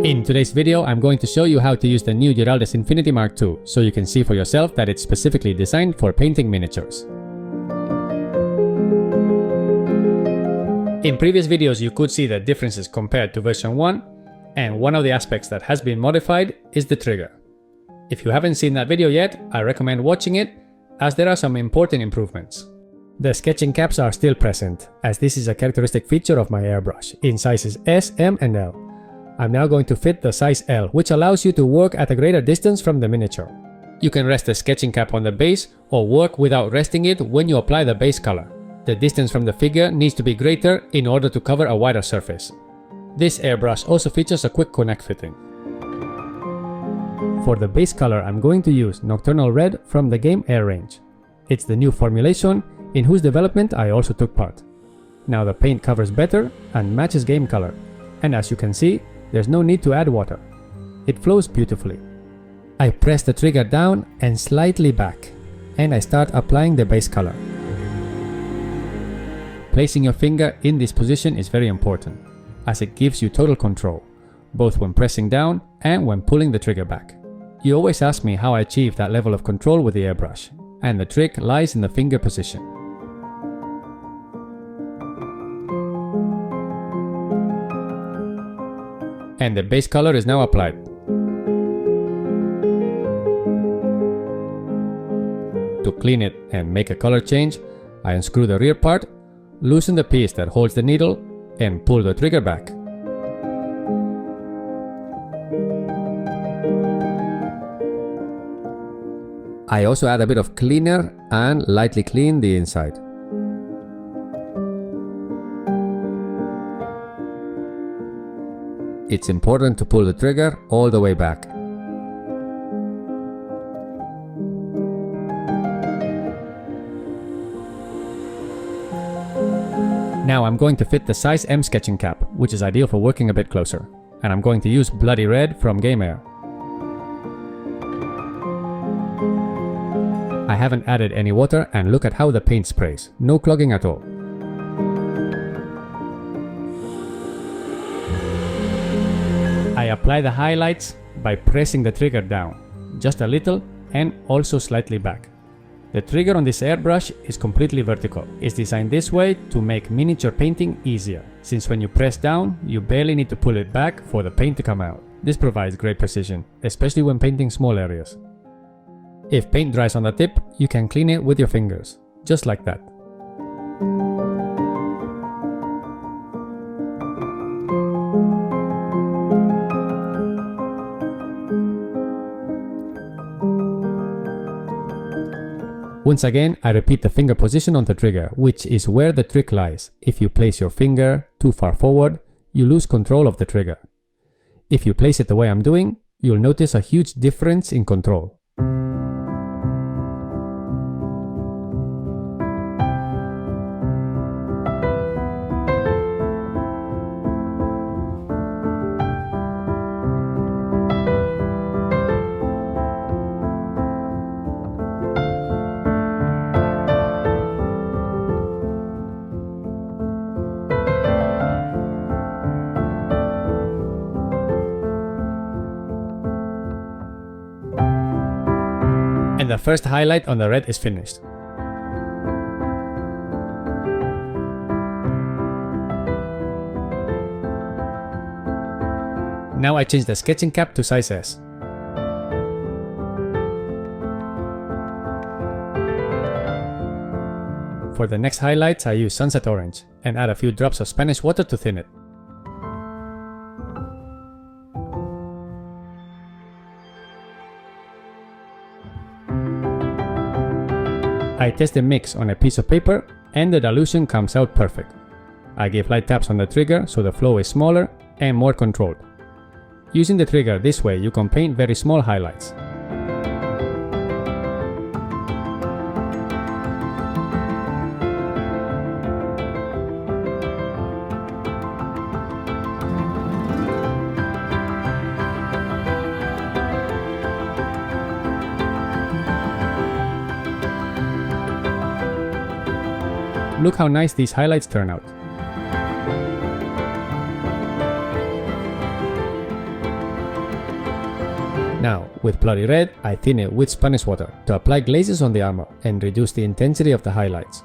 In today's video, I'm going to show you how to use the new Giraldez Infinity Mark II, so you can see for yourself that it's specifically designed for painting miniatures. In previous videos you could see the differences compared to version 1, and one of the aspects that has been modified is the trigger. If you haven't seen that video yet, I recommend watching it, as there are some important improvements. The sketching caps are still present, as this is a characteristic feature of my airbrush, in sizes S, M and L. I'm now going to fit the size L, which allows you to work at a greater distance from the miniature. You can rest the sketching cap on the base, or work without resting it when you apply the base color. The distance from the figure needs to be greater in order to cover a wider surface. This airbrush also features a quick connect fitting. For the base color, I'm going to use Nocturnal Red from the game Air range. It's the new formulation, in whose development I also took part. Now the paint covers better and matches game color, and as you can see, there's no need to add water. It flows beautifully. I press the trigger down and slightly back, and I start applying the base color. Placing your finger in this position is very important, as it gives you total control, both when pressing down and when pulling the trigger back. You always ask me how I achieve that level of control with the airbrush, and the trick lies in the finger position. And the base color is now applied. To clean it and make a color change, I unscrew the rear part, loosen the piece that holds the needle, and pull the trigger back. I also add a bit of cleaner and lightly clean the inside. It's important to pull the trigger all the way back. Now I'm going to fit the size M sketching cap, which is ideal for working a bit closer, and I'm going to use Bloody Red from Game Air. I haven't added any water, and look at how the paint sprays, no clogging at all. I apply the highlights by pressing the trigger down, just a little and also slightly back. The trigger on this airbrush is completely vertical. It's designed this way to make miniature painting easier, since when you press down, you barely need to pull it back for the paint to come out. This provides great precision, especially when painting small areas. If paint dries on the tip, you can clean it with your fingers, just like that. Once again, I repeat the finger position on the trigger, which is where the trick lies. If you place your finger too far forward, you lose control of the trigger. If you place it the way I'm doing, you'll notice a huge difference in control. And the first highlight on the red is finished. Now I change the sketching cap to size S. For the next highlights I use Sunset Orange and add a few drops of Spanish water to thin it. I test the mix on a piece of paper and the dilution comes out perfect. I give light taps on the trigger so the flow is smaller and more controlled. Using the trigger this way you can paint very small highlights. Look how nice these highlights turn out. Now, with bloody red, I thin it with Spanish water to apply glazes on the armor and reduce the intensity of the highlights.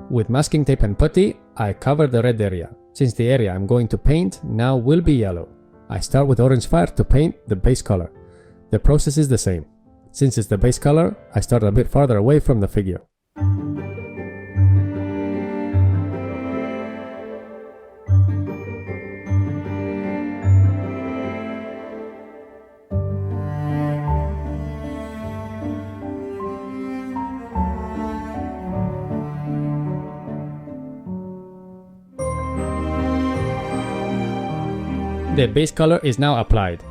With masking tape and putty, I cover the red area, since the area I'm going to paint now will be yellow. I start with orange fire to paint the base color. The process is the same. Since it's the base color, I start a bit farther away from the figure. The base color is now applied.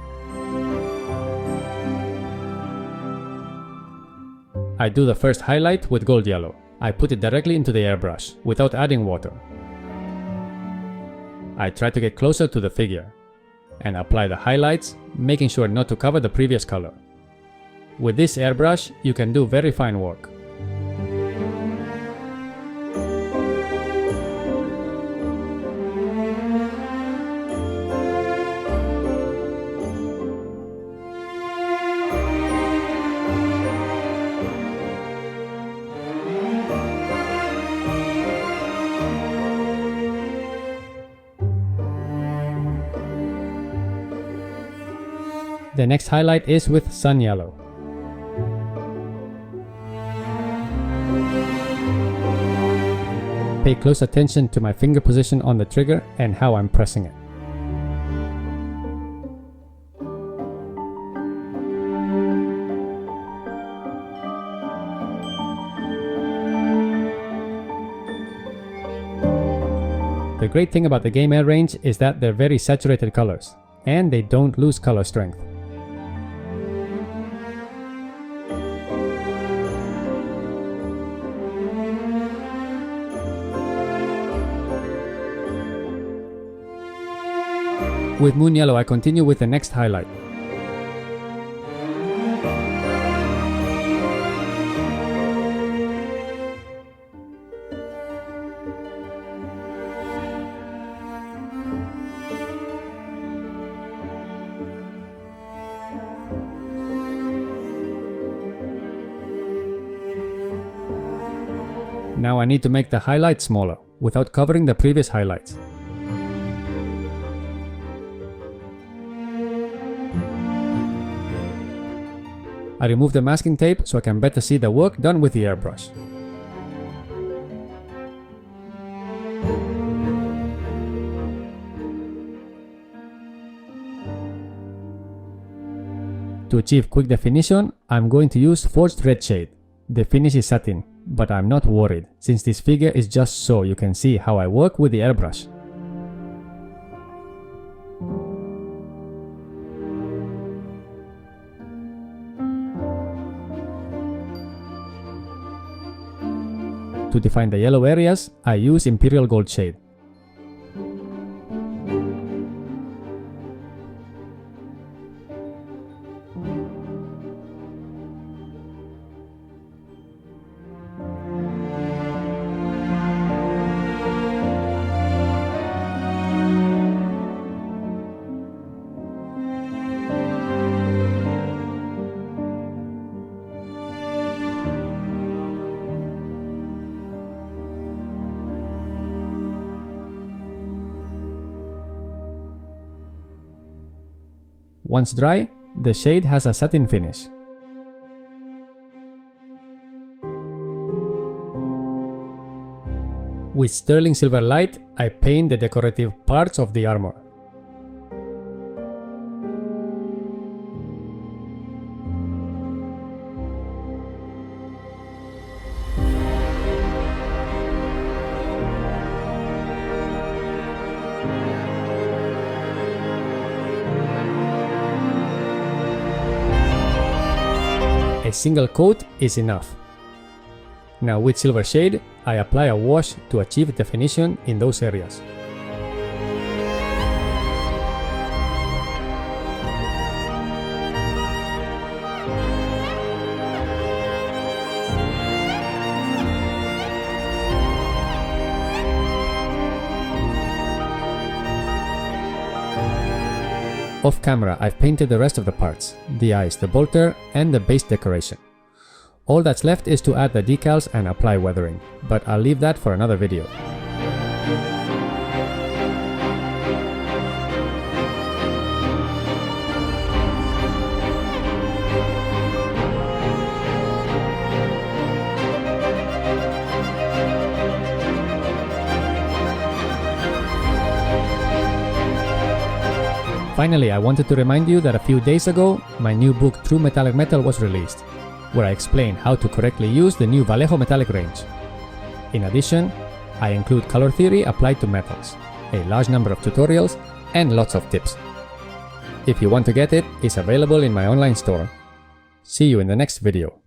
I do the first highlight with gold yellow. I put it directly into the airbrush, without adding water. I try to get closer to the figure, and apply the highlights, making sure not to cover the previous color. With this airbrush, you can do very fine work. The next highlight is with sun yellow. Pay close attention to my finger position on the trigger and how I'm pressing it. The great thing about the Game Air range is that they're very saturated colors, and they don't lose color strength. With moon yellow, I continue with the next highlight. Now I need to make the highlight smaller, without covering the previous highlights. I remove the masking tape so I can better see the work done with the airbrush. To achieve quick definition, I'm going to use forged red shade. The finish is satin, but I'm not worried, since this figure is just so you can see how I work with the airbrush. To define the yellow areas, I use Imperial Gold shade. Once dry, the shade has a satin finish. With sterling silver light, I paint the decorative parts of the armor. A single coat is enough. Now with silver shade, I apply a wash to achieve definition in those areas. Off camera, I've painted the rest of the parts, the eyes, the bolter, and the base decoration. All that's left is to add the decals and apply weathering, but I'll leave that for another video. Finally, I wanted to remind you that a few days ago, my new book True Metallic Metal was released, where I explain how to correctly use the new Vallejo metallic range. In addition, I include color theory applied to metals, a large number of tutorials, and lots of tips. If you want to get it, it's available in my online store. See you in the next video.